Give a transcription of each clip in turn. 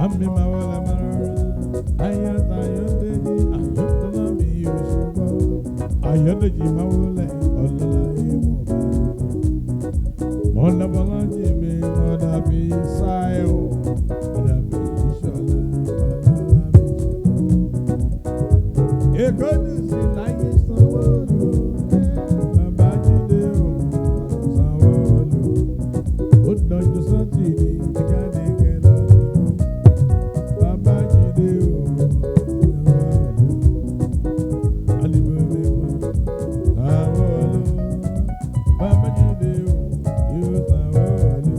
Mami ma wọlé ma rọra, Ayodeji, Ayotola mi Òṣùpá. Ayodeji ma wọlé, ọlọ́lá ìwọ̀n bá. Mọ̀nà Bọ́lájì mi, mọ̀nà bí Sáyọ̀, mọ̀nà bí Ìṣọ̀lá, ọlọ́lá mi ṣùgbọ́n. Èkó ní sí láyé Sanwó-Olú, Babájídé o, Sanwó-Olú. Ó dọ̀jú sọ́tìrì, ìjáde kẹlọ́ nínú. Babájídé o, Sanwó-Olú. Alíbọ̀lẹ̀ bọ̀, Sanwó-Olú. Babájídé o, yóò Sanwó-Olú.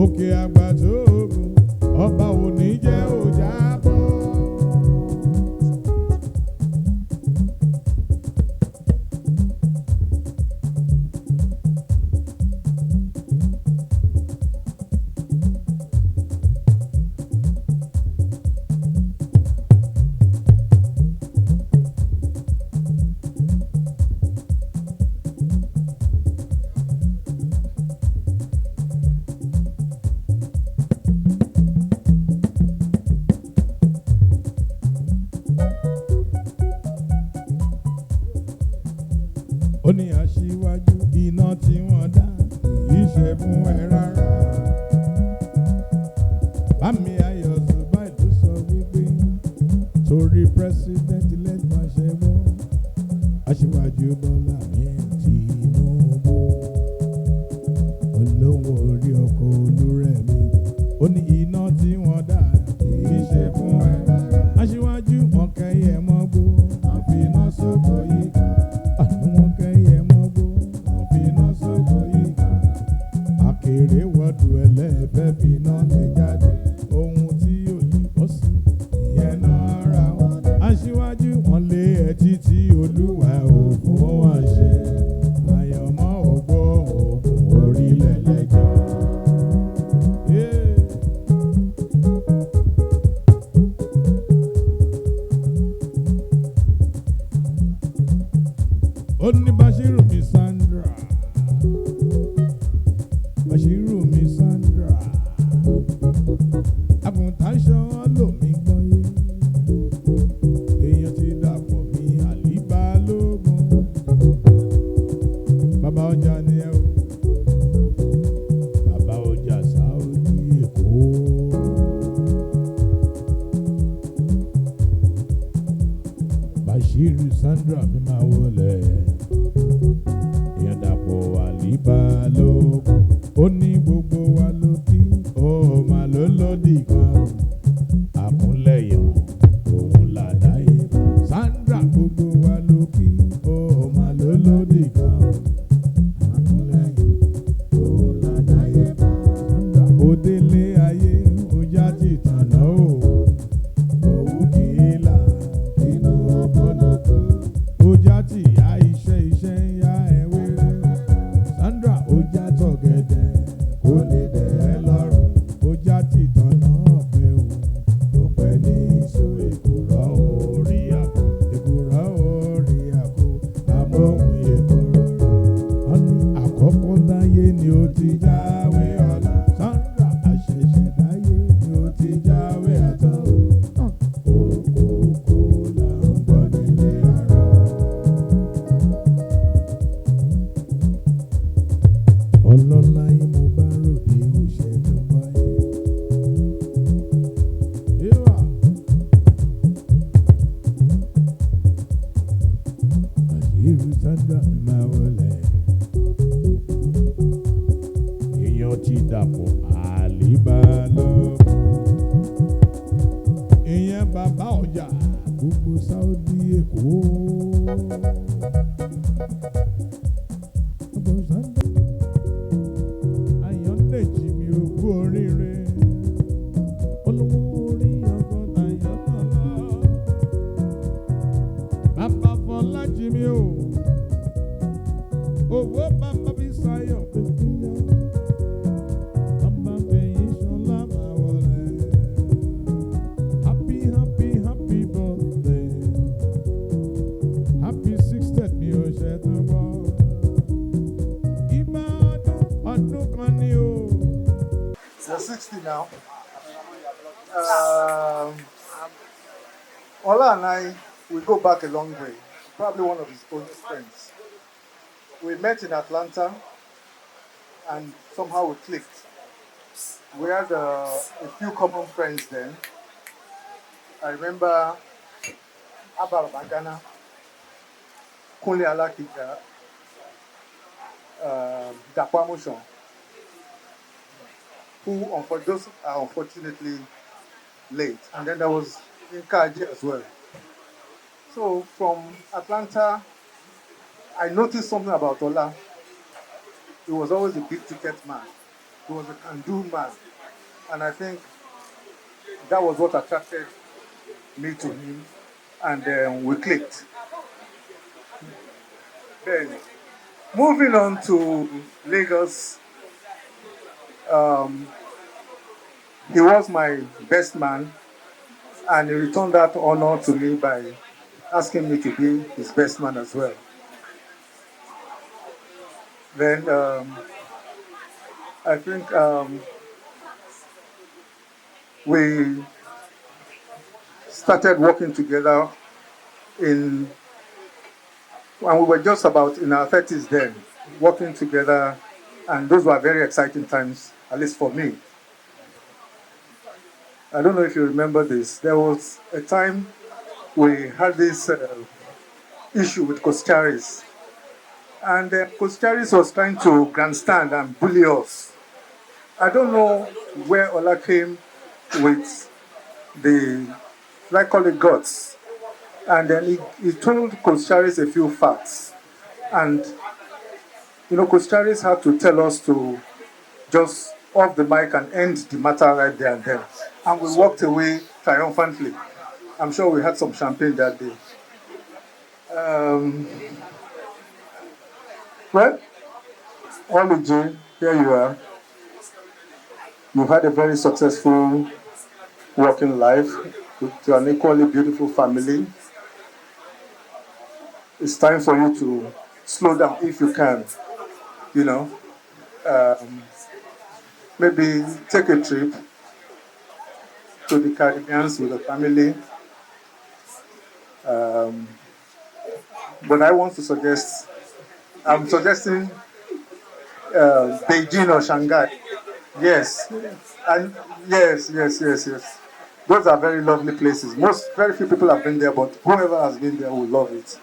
Òkè àgbà tó ogun, ọba ò ní jẹ́ ó jábọ́. Ó ní aṣíwájú iná tí wọ́n dá kìí ṣe fún ẹ rárá. Bámi Ayọ̀ Zubai ló sọ wípé torí president elect máa ṣe wọ́n aṣíwájú Bọ́lá Tinubu olówó orí ọkọ̀ Olúrẹ̀mí. Ó ní iná tí wọ́n dá kìí ṣe fún ẹ. Aṣíwájú wọn kẹ́yẹ mọ́gbó wọn fi iná sóko yìí. Àwọn kẹ́yẹ mọ́gbó wọn fi iná sóko yìí. Àkèrè wọ́dù ẹlẹ́fẹ́ fi iná lè jáde. Ohun tí ò lè bọ́ sí ìyẹn náà ra wọn. Aṣíwájú wọn lé ẹtí tí Olúwa ò fún wọn ṣe. Àyànmọ́ ògbó ògùn orílẹ̀ lẹ́jọ́. Ó ní Bashiru mi Sandra, Bashiru mi Sandra, àgùntàṣọ lòmí gbọ́yé, èèyàn ti dàpọ̀ mi Àlíbálógún, bàbá ọjà ni ẹ o, bàbá ọjà Sáúdí Èkó. Bashiru Sandra mi máa wọlé. Àlíbálógún ó ní gbogbo wa ló kí ó máa ló lòdì kan àkúnlẹ̀yàn Èkó. Ayọ̀dèjì mi ò kú oríire. Olówó orí ọgọ́ta Ayọ̀tọ́lá. Bàbá Fọlájì mi ò. Owó bàbá bí Sáyọ̀ pèsè yá. Bàbá fẹ̀yìn ṣọlá máa wọlé. Happy, happy, happy birthday. Happy 60th mi ò ṣe tán bọ́. Ìgbà ọdún kan ni o. You're 60 now. Ola and I, we go back a long way. Probably one of his oldest friends. We met in Atlanta and somehow we clicked. We had a few common friends then. I remember Abba Magana, Kunle Alakija, Dakwa Moshon, who those are unfortunately late. And then there was Inkaji as well. So from Atlanta, I noticed something about Ola. He was always a big ticket man. He was a can-do man. And I think that was what attracted me to him. And we clicked. Then, moving on to Lagos, he was my best man. And he returned that honor to me by asking me to be his best man as well. Then I think we started working together when we were just about in our 30s then, working together, and those were very exciting times, at least for me. I don't know if you remember this. There was a time we had this issue with Coscharis. And Coscharis was trying to grandstand and bully us. I don't know where Ola came with the, I call it guts. And then he told Coscharis a few facts. And, Coscharis had to tell us to just off the mic and end the matter right there and then. And we walked away triumphantly. I'm sure we had some champagne that day. Well, Ayodeji, here you are. You've had a very successful working life with an equally beautiful family. It's time for you to slow down if you can. Maybe take a trip to the Caribbean with the family. But I'm suggesting Beijing or Shanghai. Yes, and yes. Those are very lovely places. Very few people have been there, but whoever has been there will love it.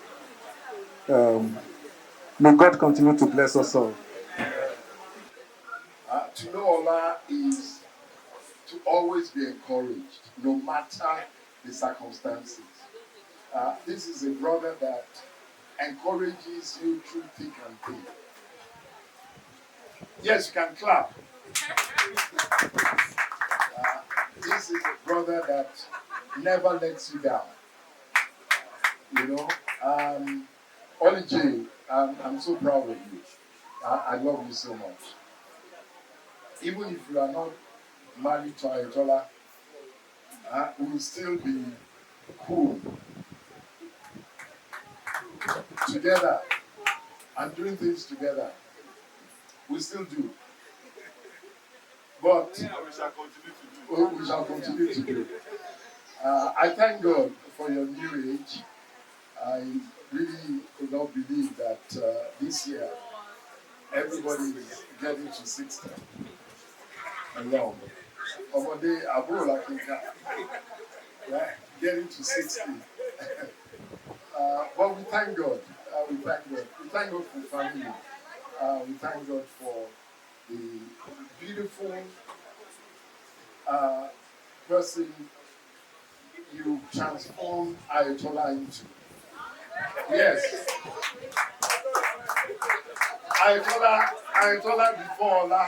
May God continue to bless us all. To know Ola is to always be encouraged, no matter the circumstances. This is a brother that encourages you through thick and thin. Yes, you can clap. This is a brother that never lets you down. Ola, I'm so proud of you. I love you so much. Even if you are not married to Ayotola, we will still be cool together and doing things together. We still do. But we shall continue to do. I thank God for your new age. I really could not believe that this year everybody is getting to 60 along. Omode Aburo Lakinka, getting to 60. But we thank God. We thank God for family. We thank God for the beautiful person you transformed Ayotola into. Yes. I told her before Ola.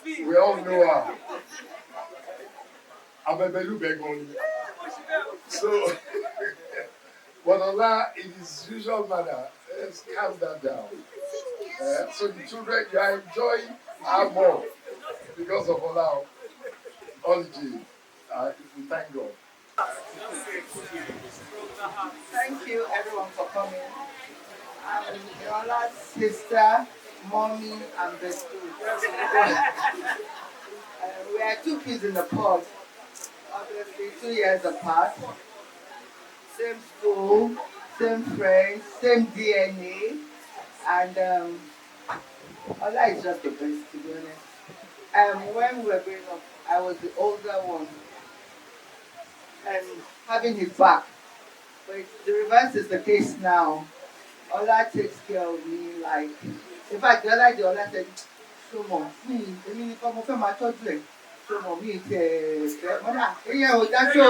We all know her. Abebelu Begoni. So, but Ola, in his usual manner, has calmed that down. So the children, you are enjoying her more because of Ola Ayodeji. We thank God. Thank you everyone for coming. I'm Yola's sister, mommy, and best friend. We are two kids in the pod, obviously 2 years apart. Same school, same friends, same DNA, and Ola is just the best, to be honest. When we were growing up, I was the older one, and having his back. But the reverse is the case now. Ola takes care of me like, in fact, the other day Ola said, so mọ̀ mi èmi nìkan mo fẹ́ máa tọ́jú ẹ̀ so mọ̀ mi tẹ̀ fẹ́ mọ́dà ìyẹn ò dájú o.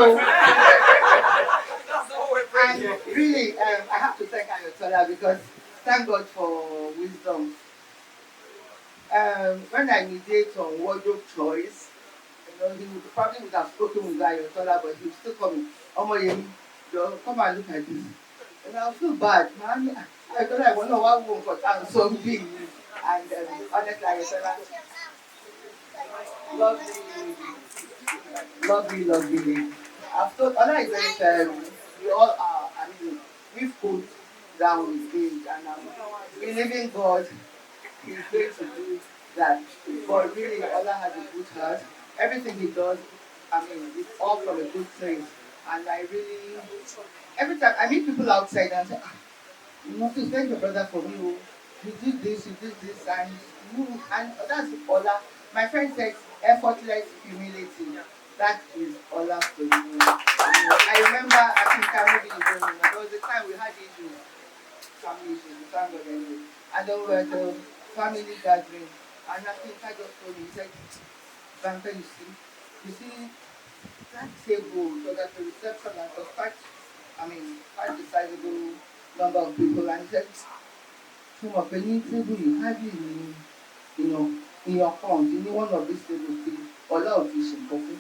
And really, I have to thank Ayotola because thank God for wisdom. When I mediate on wardrobe choice, he probably would have spoken with Ayotola, but he would still come in. Omo Yemi, come and look at this. And I feel bad, man. I thought I want to walk home for time so big. And honestly, Ayotola, lovely. I've told Ola is very fair. We all are. I mean, we've put down with age, and believing God, He's going to do that. But really, Ola has a good heart. Everything he does, I mean, it's all from a good place. And I really, every time I meet people outside and say, you want to thank your brother for me. Oh. You did this, and that's Ola. My friend says effortless humility. That is Ola for you. I remember, I think maybe you don't remember, there was a time we had issues, family issues, we thank God anyway. And then we were at a family gathering, and I think I just told me, he said, Banker, you see, that table, so that the reception and was quite a sizable number of people, and he said, so of any table you have in your front, you need one of these tables to a lot of fish and coffee.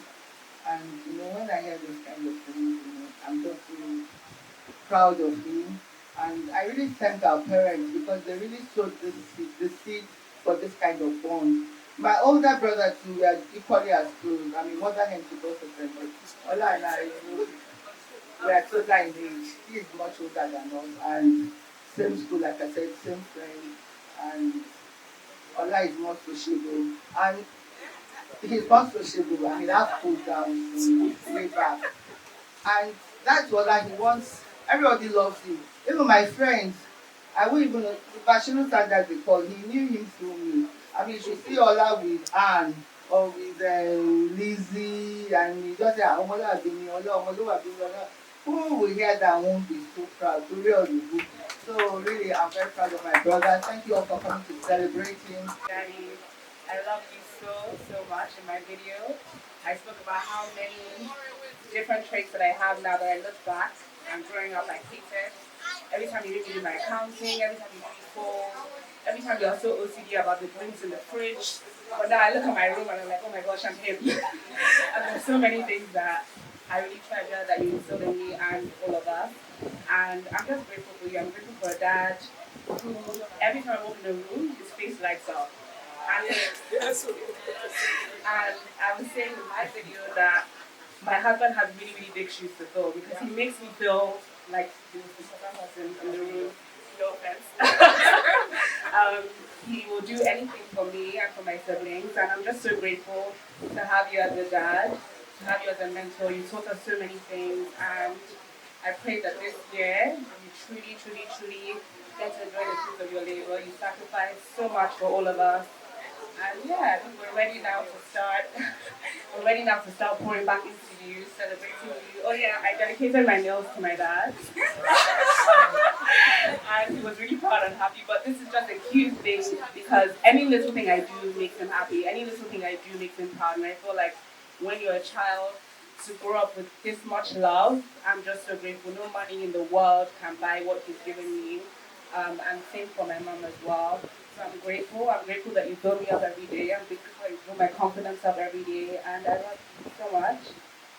And when I hear this kind of things, I'm just really proud of him. And I really thank our parents because they really sowed the seed for this kind of bond. My older brother too, we are equally as close. I mean, mother hen to both of them, but Ola and I, we are closer in age. He is much older than us, and same school, like I said, same friend, and Ola is more sociable, and he's more sociable. I mean, I've pulled down way back, and that's what he wants. Everybody loves him, even my friends. I won't even know the Bashinu standard they call. He knew him through me. I mean, you should see Ola with Anne or with Lizzie, and he just say, Omola Abini, Ola. Who will hear that won't be so proud to really. So really, I'm very proud of my brother. Thank you all for coming to celebrate him. Daddy, I love you so much. In my video, I spoke about how many different traits that I have now that I look back. And growing up, I hated. Every time you do my accounting, every time you do phone, every time you're so OCD about the drinks in the fridge. But now I look at my room and I'm like, oh my gosh, I'm heavy. And there's so many things that I really treasure that you instilled in me and all of us. And I'm just grateful for you. I'm grateful for a dad who, every time I walk in the room, his face lights up. And I was saying in my video that my husband has really, really big shoes to fill because he makes me feel like the second person in the room. No offense. He will do anything for me and for my siblings, and I'm just so grateful to have you as a dad, to have you as a mentor. You taught us so many things, and I pray that this year you truly, truly, truly get to enjoy the fruits of your labor. You sacrificed so much for all of us. And yeah, I think we're ready now to start. We're ready now to start pouring back into you, celebrating you. Oh yeah, I dedicated my nails to my dad. And he was really proud and happy. But this is just a cute thing because any little thing I do makes him happy. Any little thing I do makes him proud. And I feel like when you're a child, to grow up with this much love. I'm just so grateful. No money in the world can buy what he's given me. And same for my mom as well. So I'm grateful. I'm grateful that you build me up every day. I'm grateful that you build my confidence up every day. And I love you so much.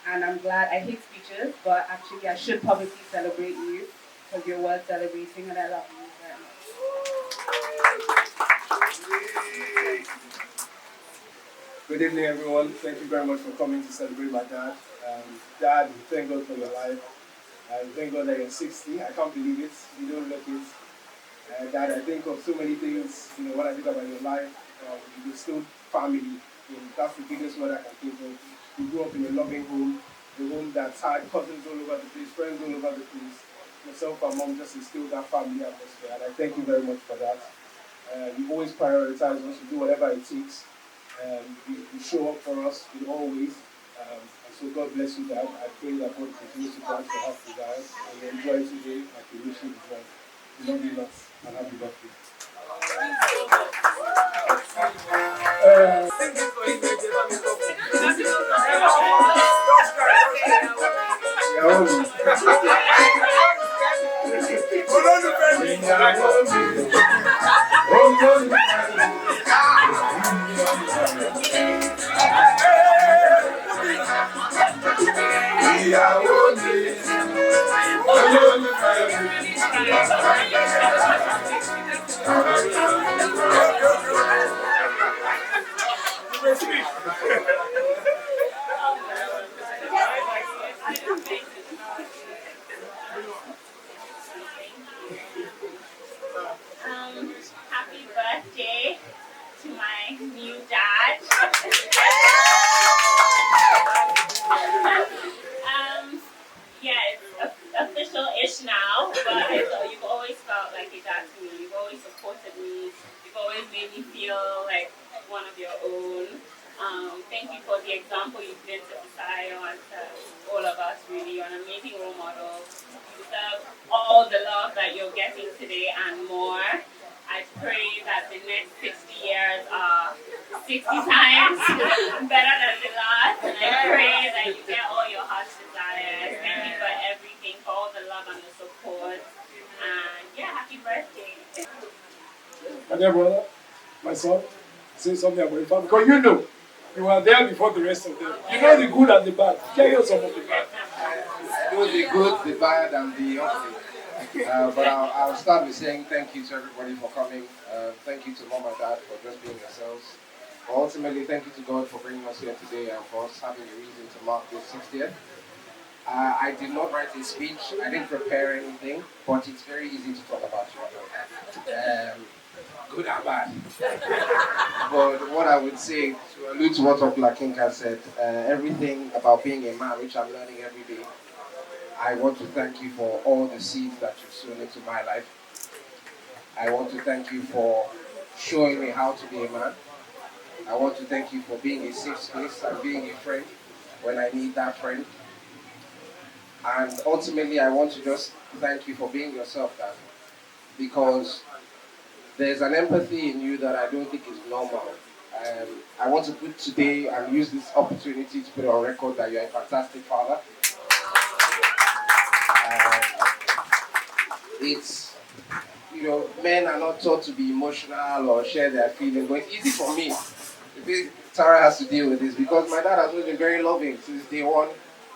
And I'm glad. I hate speeches, but actually I should publicly celebrate you because you're worth celebrating, and I love you very much. Good evening, everyone. Thank you very much for coming to celebrate my dad. Dad, thank God for your life. Thank God that you're 60. I can't believe it. You don't look it. Dad, I think of so many things, when I think about your life. You bestowed family. That's the biggest word I can think of. You grew up in a loving home, a home that's had cousins all over the place, friends all over the place. Myself and mom just instilled that family atmosphere, and I thank you very much for that. You always prioritize us to do whatever it takes. You show up for us in all ways. And so God bless you, Dad. I pray that God continues to grant your heart desires and you enjoy today like you wish you deserve. We love you lots and happy birthday. Happy birthday to my new dad. Yeah, it's official-ish now, but you've always felt like a dad to me. You've always supported me. You've always made me feel like one of your own. Thank you for the example you've been to Sayo and to all of us, really. You're an amazing role model. You deserve all the love that you're getting today and more. I pray that the next 60 years are 60 times better than the last. And I pray that you get all your heart's desires. Thank you for everything, for all the love and the support. And yeah, happy birthday. My dear brother, my son, say something about your family. Because you were there before the rest of them. You know the good and the bad. Tell us some of the bad. I know the good, the bad, and the ugly. But I'll start with saying thank you to everybody for coming. Thank you to Mom and Dad for just being yourselves. But ultimately, thank you to God for bringing us here today and for us having a reason to mark this 60th. I did not write a speech. I didn't prepare anything, but it's very easy to talk about you. Good and bad. But what I would say, to allude to what Ola Kinka said, everything about being a man, which I'm learning every day, I want to thank you for all the seeds that you've sown into my life. I want to thank you for showing me how to be a man. I want to thank you for being a safe space and being a friend when I need that friend. And ultimately, I want to just thank you for being yourself, Dad, because there's an empathy in you that I don't think is normal. I want to put today and use this opportunity to put on record that you're a fantastic father. It's, men are not taught to be emotional or share their feelings, but it's easy for me. Tara has to deal with this because my dad has always been very loving since day one.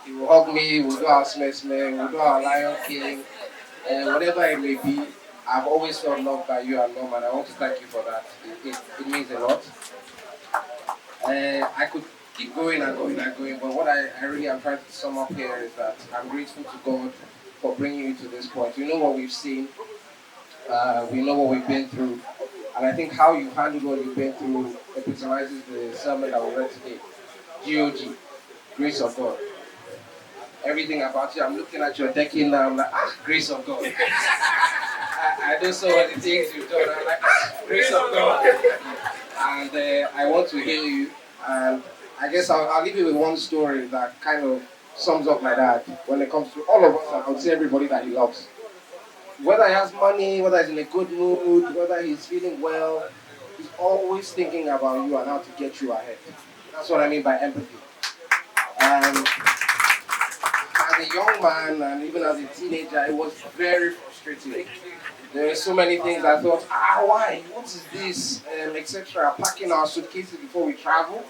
He will hug me, we'll do our smell, we'll do our Lion King, whatever it may be. I've always felt loved by you and Mom, and I want to thank you for that. It means a lot. I could keep going and going and going, but what I really am trying to sum up here is that I'm grateful to God for bringing you to this point. We know what we've seen, we know what we've been through, and I think how you handled what you've been through epitomizes the sermon that we read today. GOG, grace of God. Everything about you, I'm looking at your decade now, I'm like, grace of God. I don't know what the things you've done, I'm like, grace of God. And I want to hear you, and I guess I'll leave you with one story that kind of sums up my dad when it comes to all of us, and I would say everybody that he loves. Whether he has money, whether he's in a good mood, whether he's feeling well, he's always thinking about you and how to get you ahead. That's what I mean by empathy. as a young man and even as a teenager, it was very frustrating. There were so many things I thought, why? What is this? Etc. Packing our suitcases before we travel.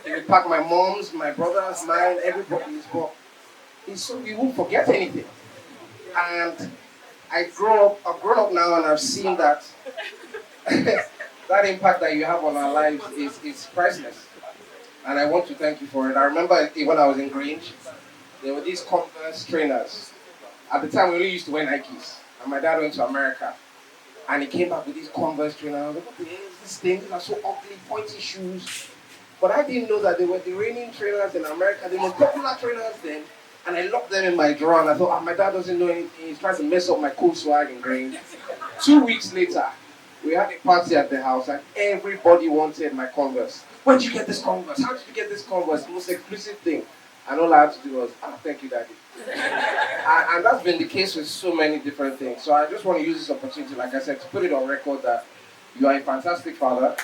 We pack my mom's, my brother's, mine, everybody's, but it's so we won't forget anything. And I've grown up now and I've seen that that impact that you have on our lives is priceless. And I want to thank you for it. I remember when I was in Grange, there were these Converse trainers. At the time, we only used to wear Nikes. And my dad went to America. And he came back with these Converse trainers. I was like, what the hell is this thing? These are so ugly, pointy shoes. But I didn't know that they were the reigning trainers in America, the most popular trainers then. And I locked them in my drawer and I thought, my dad doesn't know anything. He's trying to mess up my cool swag in Grange. 2 weeks later, we had a party at the house and everybody wanted my Converse. Where did you get this Converse? How did you get this Converse? The most exclusive thing. And all I had to do was, thank you, Daddy. and that's been the case with so many different things. So I just want to use this opportunity, like I said, to put it on record that you are a fantastic father.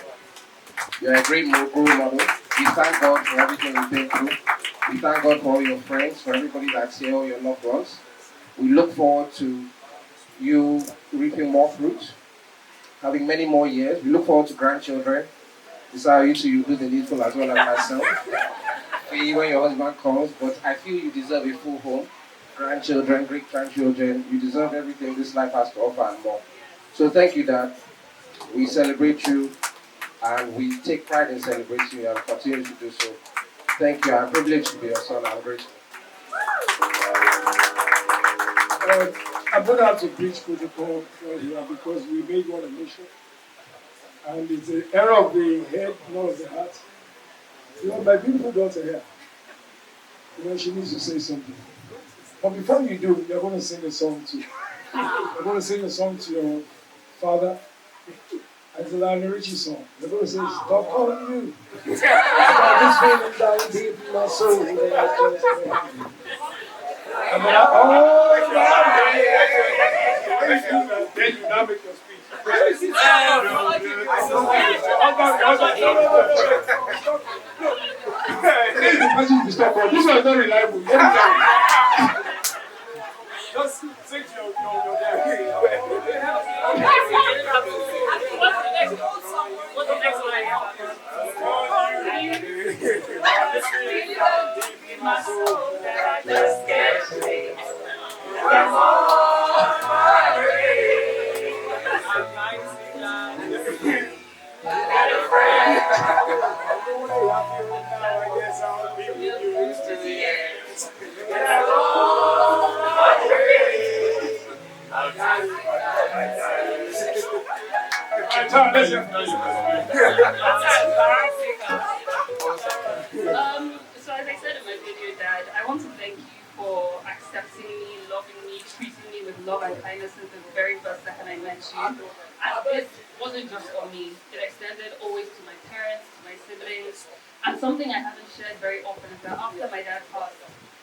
You're a great role model. We thank God for everything you've been through. We thank God for all your friends, for everybody that's here, all your loved ones. We look forward to you reaping more fruit, having many more years. We look forward to grandchildren. This is how you do the needful as well as myself. When your husband calls, but I feel you deserve a full home. Grandchildren, great-grandchildren, you deserve everything this life has to offer and more. So thank you, Dad. We celebrate you, and we take pride in celebrating you and continue to do so. Thank you. I'm privileged to be your son. I'm grateful. I'm going to have to preach protocol here because we made one omission. And it's an error of the head, not of the heart. My beautiful daughter here, she needs to say something. But before you do, you're going to sing a song too. You're going to sing a song to your father. It's a Lionel Richie song. You're going to say, stop calling you. Stop this feeling down deep in my soul. And then then you now make your speech. This one is not reliable. Just sing to your dad. What's the next one? My soul that I just can't sleep. I'm on my way. I'm mighty glad. And a friend. I guess I'll be with you to the end. I'm on my way. I'm So as I said in my video, Dad, I want to thank you for accepting me, loving me, treating me with love and kindness since the very first second I met you. And this wasn't just for me. It extended always to my parents, to my siblings. And something I haven't shared very often is that after my dad passed,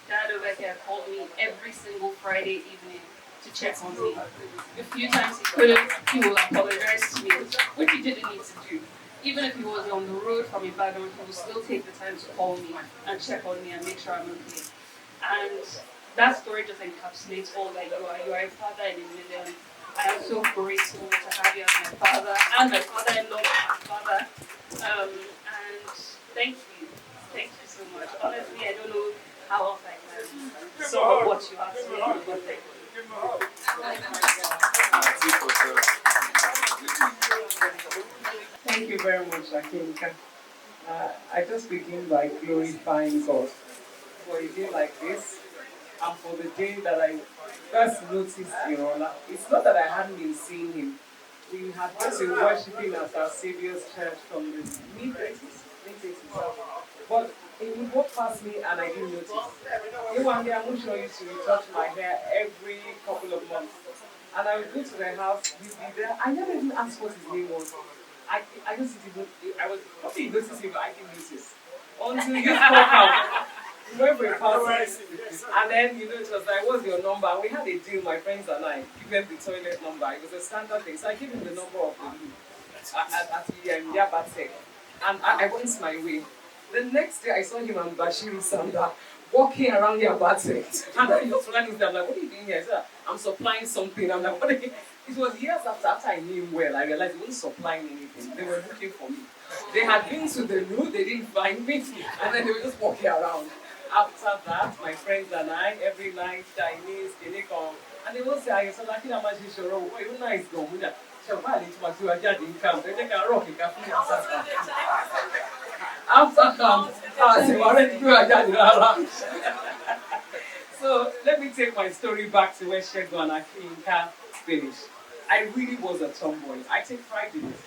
Dad over here called me every single Friday evening to check on me. A few times he couldn't, he will apologize to me, which he didn't need to do. Even if he was on the road from Ibadan, he would still take the time to call me and check on me and make sure I'm okay. And that story just encapsulates all that you are. You are a father in a million. I am so grateful to have you as my father and my father-in-law as my father. And thank you. Thank you so much. Honestly, I don't know how else I can sum up what you have to me, but thank you. Thank you very much, Akinka. I just begin by glorifying God for a day like this and for the day that I first noticed Ola. It's not that I hadn't been seeing him. We had been worshiping at our Savior's Church from the mid-80s. But he would walk past me and I didn't notice. One day I'm not sure used to retouch my hair every couple of months. And I would go to the house, he'd be there. I never even asked what his name was. I just didn't, I was probably noticing, but I didn't notice. Until you spoke out. We went for a party. And then, it was like, what's your number? And we had a deal, my friends and I, give them the toilet number. It was a standard thing. So I gave him the number of the room at the Yabatek. And I went my way. The next day I saw him and Bashir Sanda walking around here about it. And then he was running there. I'm like, what are you doing here? He said, I'm supplying something. I'm like, what are you? It was years after I knew him well, I realized he wasn't supplying anything. They were looking for me. They had been to the loo, they didn't find me, and then they were just walking around. After that, my friends and I, every night, Chinese, they come, and they will say, I said, like, I'm actually sure, oh, you nice, go, so I need to watch you again in camp. They take a rock, you can feel after camp, I said, already do again. So let me take my story back to where Shego and Akinka finished. I really was a tomboy. I take pride in it.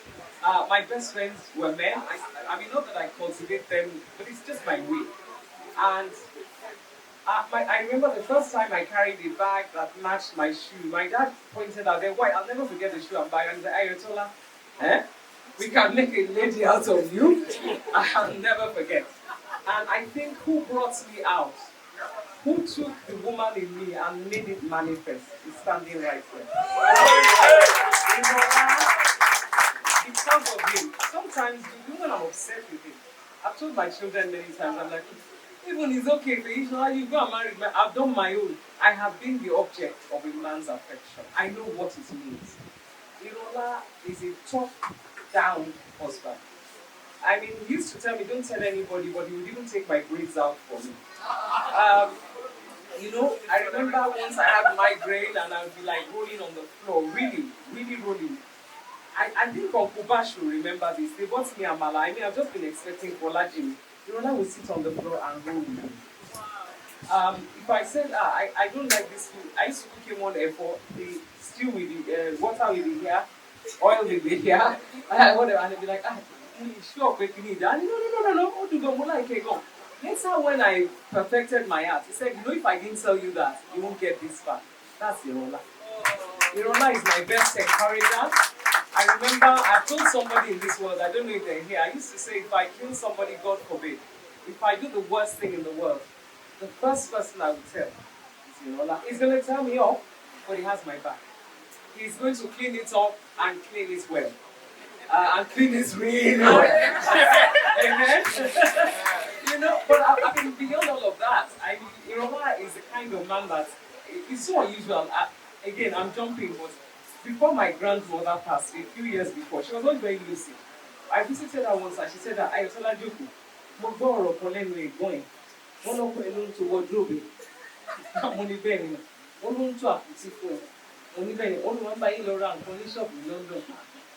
My best friends were men. I mean, not that I cultivate them, but it's just my way. And I remember the first time I carried a bag that matched my shoe. My dad pointed out, "They're white. I'll never forget the shoe I'm buying." And the Ayotola, we can make a lady out of you. I'll never forget. And I think who brought me out, who took the woman in me and made it manifest, is standing right here. You know, because of him. Sometimes, even when I'm upset with him, I've told my children many times, I'm like, even it's okay for you, you go and marry me. I've done my own. I have been the object of a man's affection. I know what it means. Irola is a top-down husband. I mean, he used to tell me, don't tell anybody, but he would even take my grades out for me. You know, I remember once I had migraine and I would be like rolling on the floor, really, really rolling. I think Uncle Bash will remember this. They bought me amala. I mean, I've just been expecting Bola Jimmy. Irola would sit on the floor and roll with me. If I said, I don't like this food, I used to cook him on F4, the stew with the water with the hair, oil with the hair, whatever, and they'd be like, sure, quick, you need that. No, what do you like go? Later, when I perfected my art, he said, you know, if I didn't tell you that, you won't get this far. That's Irola. Irola is my best encourager. I remember I told somebody in this world, I don't know if they're here, I used to say, if I kill somebody, God forbid, if I do the worst thing in the world, the first person I would tell is Irola. He's going to tell me off, but he has my back. He's going to clean it up and clean it well. And clean it really well. Amen? You know, but I mean, beyond all of that, I mean, Irola is the kind of man that is so unusual. Again, I'm jumping, but before my grandmother passed, a few years before, she was not very lucid. I visited her once and she said that Ayotola Joku, mo gbọ́ ọ̀rọ̀ kan lẹ́nu ẹ̀gbọ́n ẹ̀, wọ́n lọ pé ló ń to wardrobe. Mo ní bẹ́ẹ̀ ni, wọ́n ló ń to àpótí fún ẹ. Mo ní bẹ́ẹ̀ ni, wọ́n ló máa ń bá yín lọ ra nǹkan ní ṣọ́ọ̀bù ní London.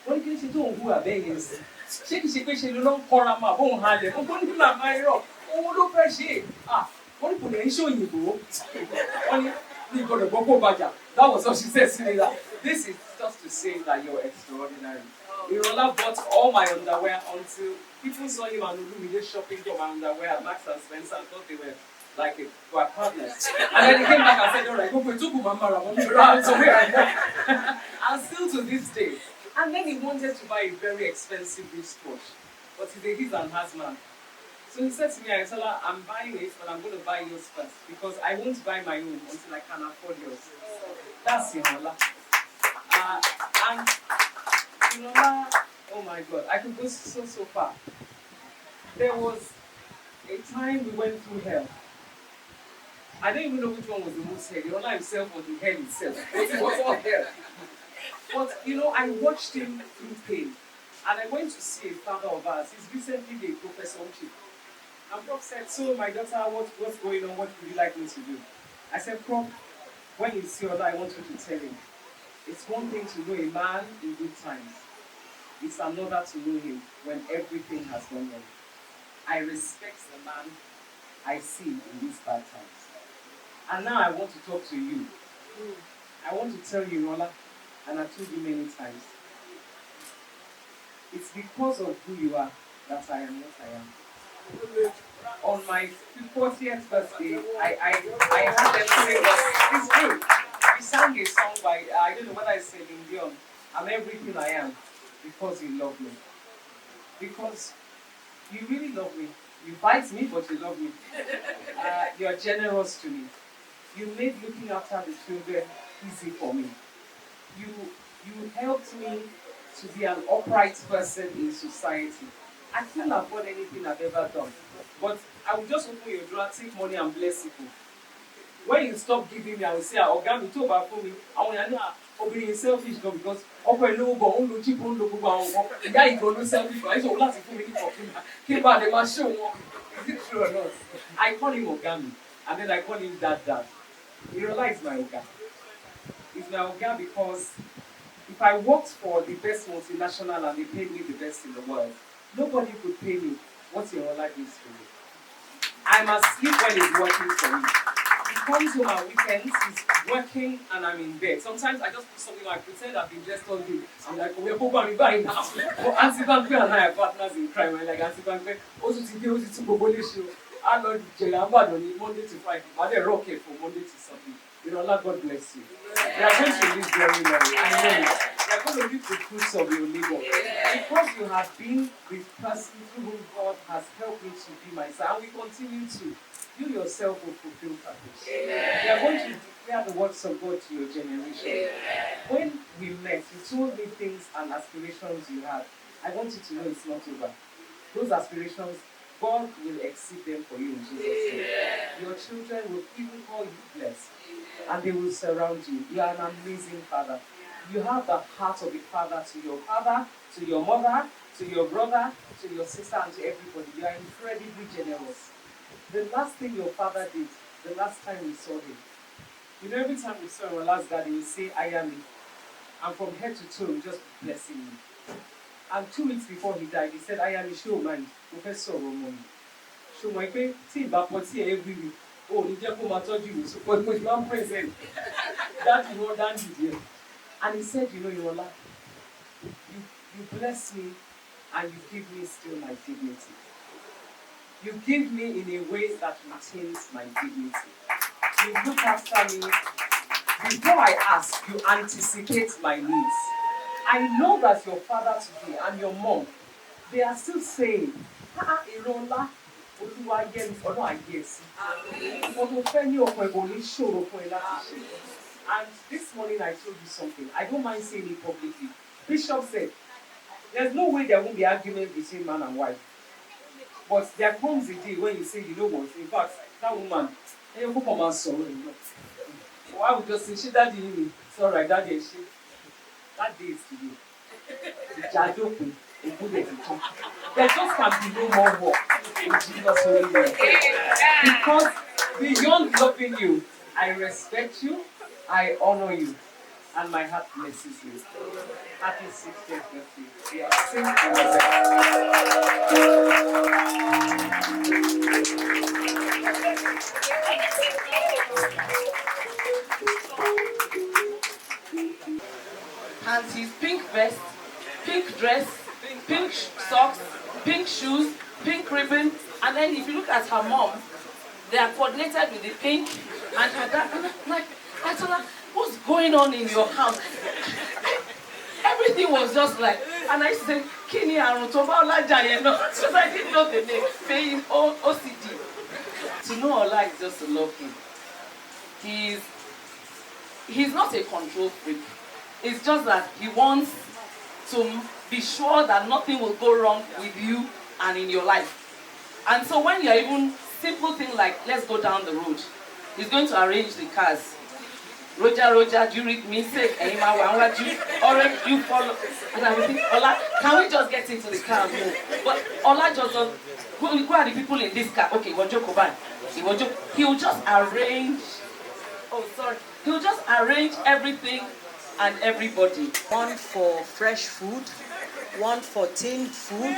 Wọ́n ní kí ló ṣe tó ń hùwà bẹ́ẹ̀ yẹn sí? Ṣé kìí ṣe pé ṣe ló ń kọ́ra mọ́ àbóhùn halẹ̀? Mo ní màmá irọ́, owó ló fẹ́ ṣe. Wọ́n ní kò lè ń ṣe òyìnbó. Wọ́n ní ní ìgbọ́dọ̀ gbọ́ kó bàjá. That was what she said to me. That this is just to say that you're extraordinary. Irola bought all my underwear until people saw him and Olumide shopping for my underwear at Max and Spencer and thought they were like were partners. And then he came back and said, all right, go for it. And still to this day. And then he wanted to buy a very expensive wristwatch. But he's a his and has man. So he said to me, Ayotola, I'm buying it, but I'm going to buy yours first. Because I won't buy my own until I can afford yours. That's Irola. And Irola, oh my God, I could go so far. There was a time we went through hell. I don't even know which one was the most hell. Irola himself or the hell itself. But it was all hell. But, you know, I watched him through pain. And I went to see a father of ours. He's recently the Professor Ochi. And Prof said, so my daughter, what's going on? What would you like me to do? I said, Prof, when you see Ola, I want you to tell him. It's one thing to know a man in good times. It's another to know him when everything has gone wrong. I respect the man I see in these bad times. And now I want to talk to you. I want to tell you, Ola, and I've told you many times, it's because of who you are that I am what I am. On my 40th birthday, I had them say that it's true. We sang a song by, I don't know whether it's Celine Dion, I'm everything I am because you love me. Because you really love me. You bite me, but you love me. You're generous to me. You made looking after the children easy for me. You helped me to be an upright person in society. I couldn't afford anything I've ever done. But I will just open your drawer, take money and bless people. When you stop giving me, I will say, Ọ̀gá mi tó bá fún mi, àwọn èèyàn ní obìnrin selfish gan because ọkọ ẹ̀ lówó gan, òun lo chip, òun lo gbogbo àwọn nǹkan. Ìyá ìgbọ̀n ló selfish gan, àìsàn òun láti fún mi ní kọ̀ọ̀kan. Kí n bá lè máa show wọn. Is it true or not? I call him Ọ̀gá mi, and then I call him Dad. Irola is my Ọ̀gá. He's my Ọ̀gá because if I worked for the best multinational and they paid me the best in the world, nobody could pay me what Irola gives for me. I'm asleep when he's working for me. He comes home on weekends, he's working, and I'm in bed. Sometimes I just put something like pretend I've been dressed all day. I'm like, we're going to now. But Auntie Bankwe and I are partners in crime. We're like, Auntie Bankwe, also today, also to Bobole show. I know Jelamba on Monday to Friday, but they're okay from Monday to Sunday. You know, Allah, God bless you. You are going to live very well. I know it. You are going to reap the fruits of your labor. Because you have been the person through whom God has helped me to be myself, and we continue to. You yourself will fulfill purpose. You are going to declare the words of God to your generation. When we met, you told me things and aspirations you had. I want you to know it's not over. Those aspirations, God will exceed them for you in Jesus' name. Your children will even call you blessed, and they will surround you. You are an amazing father. You have the heart of a father, to your mother, to your brother, to your sister, and to everybody. You are incredibly generous. The last thing your father did, the last time we saw him, you know, every time we saw him LASGIDI, he would say, I am me. And from head to toe, just blessing me. And 2 weeks before he died, he said, I am a show man, Professor Romani. Show my pay, see, but every week. Oh, you just come and told you, so but with one present. That is what Dan did here. And he said, you know, Yola, you bless me and you give me still my dignity. You give me in a way that retains my dignity. You look after me. Before I ask, you anticipate my needs. I know that your father today and your mom, they are still saying, Irola, Olúwa yẹ mi fọ́nà àyẹ̀sí. Ọmọ fẹ́ ní ọkọ̀ ẹ̀bùn ní ṣòro fún ẹ láti ṣe. And this morning I told you something. I don't mind saying it publicly. Bishop said, there's no way there won't be argument between man and wife. But there comes a day when you say, you know what, in fact, that woman, why would just say, she daddy me? It's all right, daddy, she. That day is today. There just can be no more work in Jesus' holy name. Because beyond loving you, I respect you, I honor you, and my heart blesses you. Happy 60th birthday. Yeah, sing Panties, pink vest, pink dress, pink socks, pink shoes, pink ribbon, and then if you look at her mom, they are coordinated with the pink and her dad. And I'm like, I told her, what's going on in your house? Everything was just like, and I said, Kini Arutoba Olajaye, no, because I didn't know the name, paying OCD. To know Ola is just to love him. He's not a control freak. It's just that he wants to be sure that nothing will go wrong with you and in your life. And so when you're even simple thing like, let's go down the road, he's going to arrange the cars. Roger, do you read me? Say, you follow. And I will think, Ola, can we just get into the car? But Ola just does, who are the people in this car? Okay, he'll just arrange, he'll just arrange everything and everybody. One for fresh food, one for tinned food,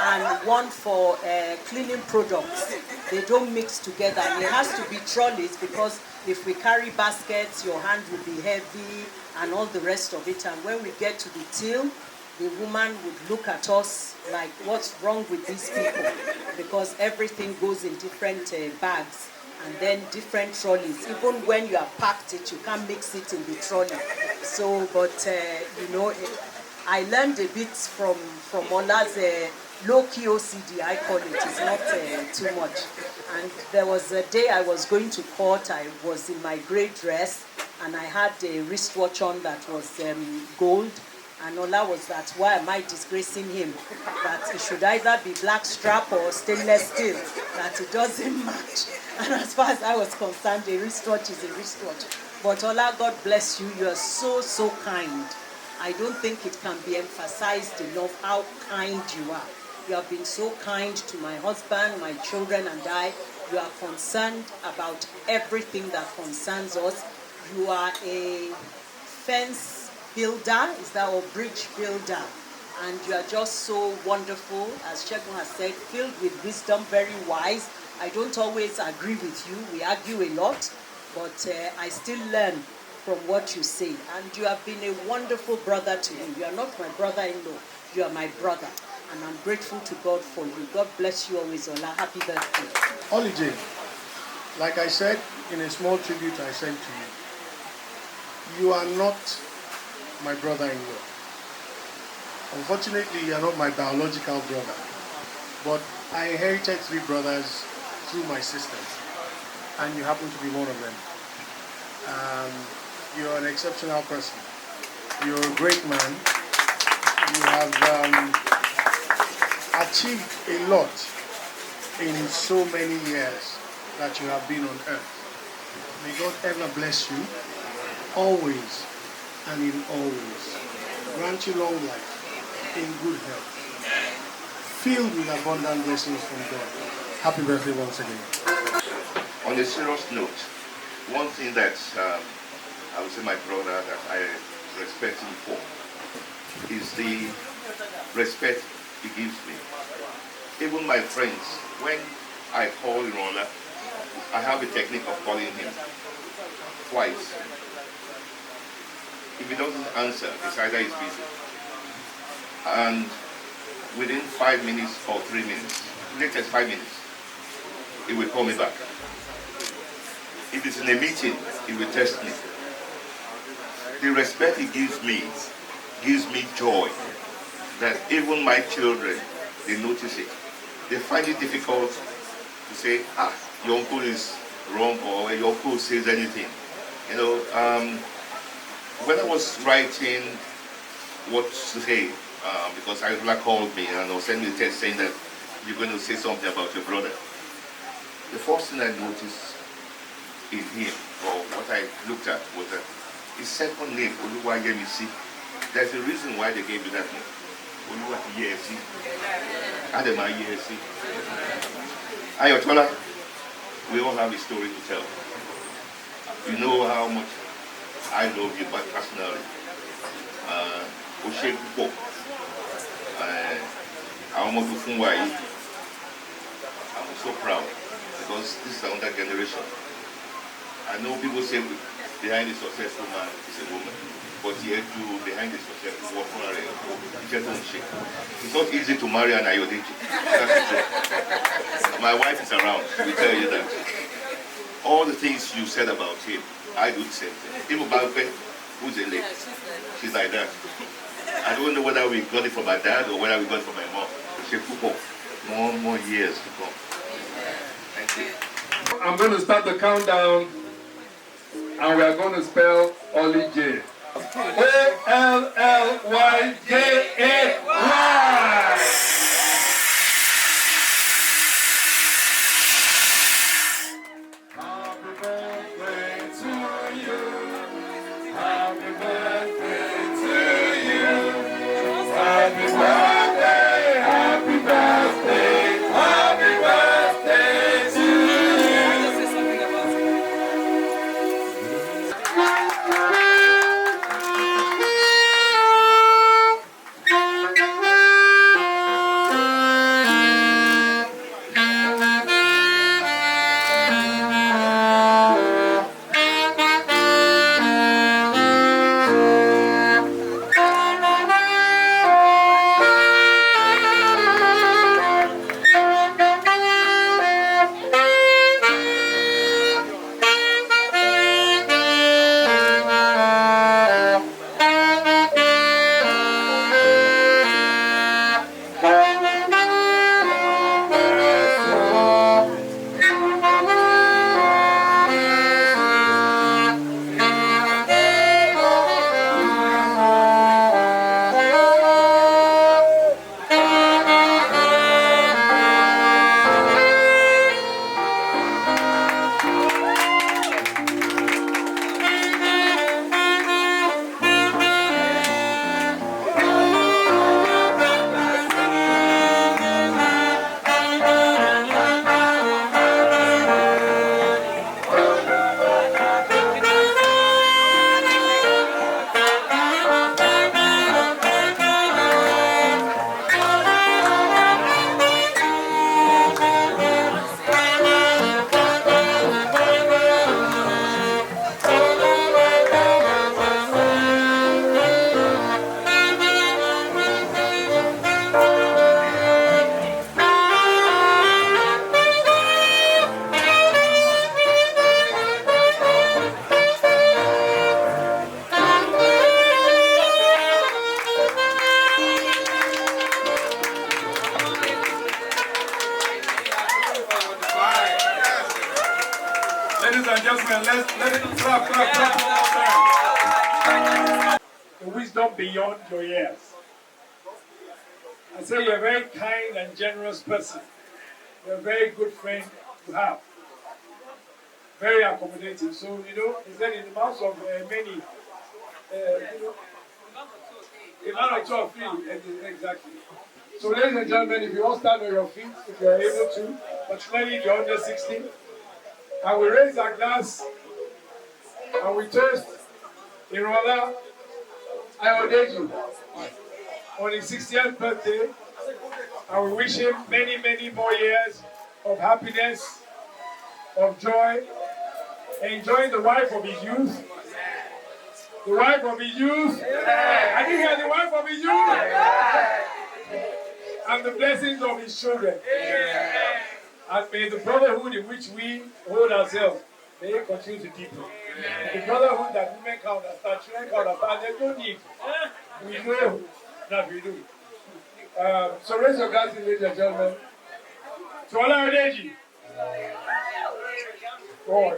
and one for cleaning products. They don't mix together, and it has to be trolleys because if we carry baskets, your hand will be heavy and all the rest of it. And when we get to the till, the woman would look at us like, what's wrong with these people? Because everything goes in different bags and then different trolleys. Even when you have packed it, you can't mix it in the trolley. So, but you know, I learned a bit from Ola's low-key OCD, I call it. It's not too much. And there was a day I was going to court. I was in my grey dress, and I had a wristwatch on that was gold. And Ola was that, why am I disgracing him? That it should either be black strap or stainless steel, that it doesn't match. And as far as I was concerned, a wristwatch is a wristwatch. But Ola, God bless you. You are so, so kind. I don't think it can be emphasized enough how kind you are. You have been so kind to my husband, my children, and I. You are concerned about everything that concerns us. You are a fence builder, is that, or bridge builder? And you are just so wonderful, as Shegun has said, filled with wisdom, very wise. I don't always agree with you. We argue a lot, but I still learn from what you say. And you have been a wonderful brother to me. You are not my brother-in-law. You are my brother. And I'm grateful to God for you. God bless you always, Ola. Happy birthday. Oli J, like I said in a small tribute I sent to you, you are not my brother-in-law. Unfortunately, you are not my biological brother. But I inherited 3 brothers through my sisters, and you happen to be one of them. You're an exceptional person. You're a great man. You have achieved a lot in so many years that you have been on earth. May God ever bless you, always and in always. Grant you long life, in good health, filled with abundant blessings from God. Happy birthday once again. On a serious note, one thing that I would say my brother that I respect him for is the respect he gives me. Even my friends, when I call Irola, I have a technique of calling him twice. If he doesn't answer, it's either he's busy. And within 5 minutes or 3 minutes, latest 5 minutes, he will call me back. If it's in a meeting, he will text me. The respect he gives me joy. That even my children, they notice it. They find it difficult to say, your uncle is wrong, or your uncle says anything. You know, when I was writing what to say, because Ayotola called me and sent me a text saying that you're going to say something about your brother. The first thing I noticed in him, or what I looked at, was that his second name, Oluwayemisi. There's a reason why they gave you that name. Oluwayemisi. Ademayemisi. Ayotola, we all have a story to tell. You know how much I love you personally. I'm so proud because this is another generation. I know people say behind a successful man is a woman, but here too, behind the successful woman, it's not easy to marry an Ayodeji. That's true. My wife is around, she will tell you that. All the things you said about him, I do the same thing. Even Balpe, who's a lady, she's like that. I don't know whether we got it from my dad or whether we got it from my mom. More years to come. Thank you. I'm going to start the countdown, and we are going to spell Oli J. O-L-L-Y-J-A-Y. announcement. Let it clap one more time. The wisdom beyond your years. I say you're a very kind and generous person. You're a very good friend to have. Very accommodating. So, he said in the mouths of many, a man or two or three, exactly. So, ladies and gentlemen, if you all stand on your feet, if you are able to, particularly if you're under 60, and we raise our glass and we toast in Ola Ayodeji on his 60th birthday, and we wish him many, many more years of happiness, of joy, enjoying the wife of his youth. The wife of his youth. I didn't hear the wife of his youth. And the blessings of his children. And may the brotherhood in which we hold ourselves, may it continue to deepen. The brotherhood that women can understand, children can understand, there's no need. We know that we do. So raise your glasses, ladies and gentlemen. To Ola Ayodeji. Oh,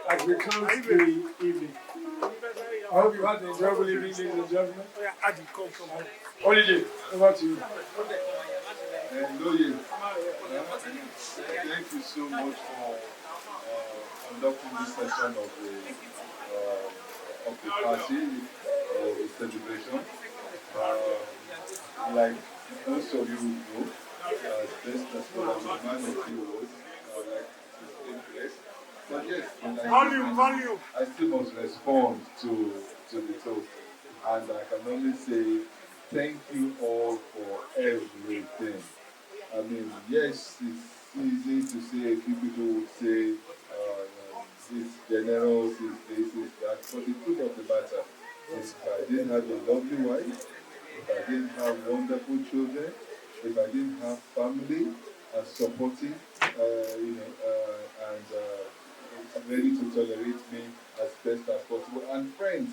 as we close the evening. I hope you had an enjoyable evening, ladies and gentlemen. Olivier, over to you. Hello, thank you so much for conducting this session of the party, of the celebration. Like most of you know, best as well as a man of few words, I would like to say blessed. But yes, I still must respond to the toast. And I can only say thank you all for everything. I mean, yes, it's easy to say, a few people would say, it's generous, it's this, it's that. But the truth of the matter is, if I didn't have a lovely wife, if I didn't have wonderful children, if I didn't have family and supporting, and ready to tolerate me as best as possible, and friends,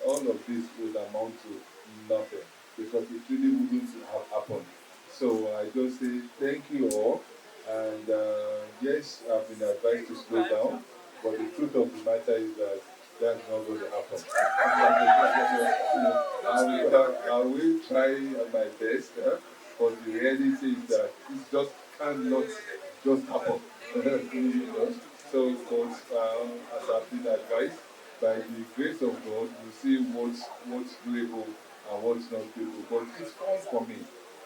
all of this would amount to nothing, because it really wouldn't have happened. So I just say thank you all, and yes, I've been advised to slow down, but the truth of the matter is that that's not going to happen. I will try my best, but the reality is that it just cannot just happen. So, as I've been advised, by the grace of God, you see what's doable and what's not doable. But it's fun for me.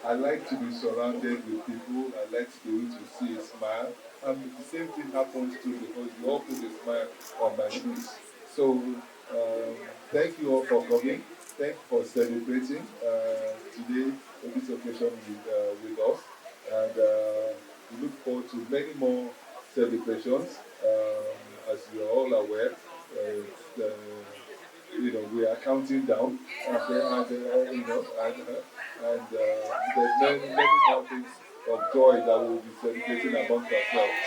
I like to be surrounded with people. I like to be able to see a smile. And the same thing happens too, because you all put a smile on my face. So, thank you all for coming. Thank you for celebrating today on this occasion with us. And we look forward to many more celebrations. As you're all aware, we are counting down, and there's many more things of joy that we'll be celebrating amongst ourselves.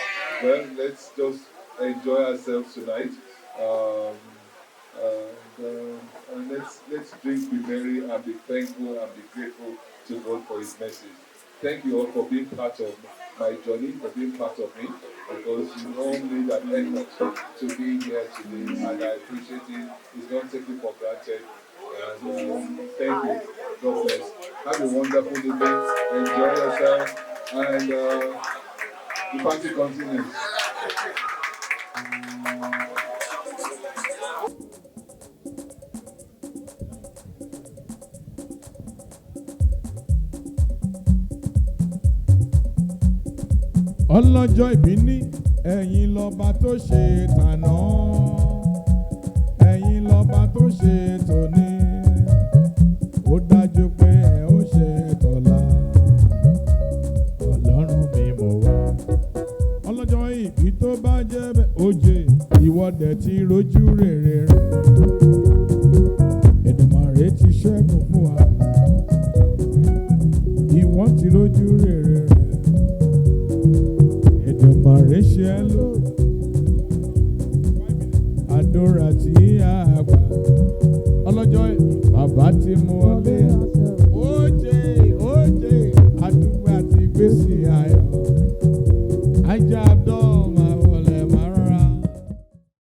Well, let's just enjoy ourselves tonight, and let's drink, be merry, and be thankful and be grateful to God for His mercy. Thank you all for being part of my journey, for being part of me, because you all made an effort to be here today, and I appreciate it. It's not taken for granted. And thank you. God bless. Have a wonderful evening. Enjoy yourself, and the party continues. ọlọ́jọ́ ìbí ní ẹ̀yin lọ́ba tó ṣe tàná ẹ̀yin lọ́ba tó ṣe tòní ó dájú pé ẹ ó ṣe tọ̀la ọlọ́run mi mọ̀ wá ọlọ́jọ́ ìbí tó bá jẹ́ bẹ́ẹ̀ oje ìwọ́dẹ̀ ti rojú rere rẹ̀ Èdùmàrè ti ṣẹ́gun fún wa ìwọ́n ti rojú rere rẹ̀ Èdùmàrè ṣe ẹ́ lò àdúrà tí a gbà ọlọ́jọ́ bàbá ti mú wa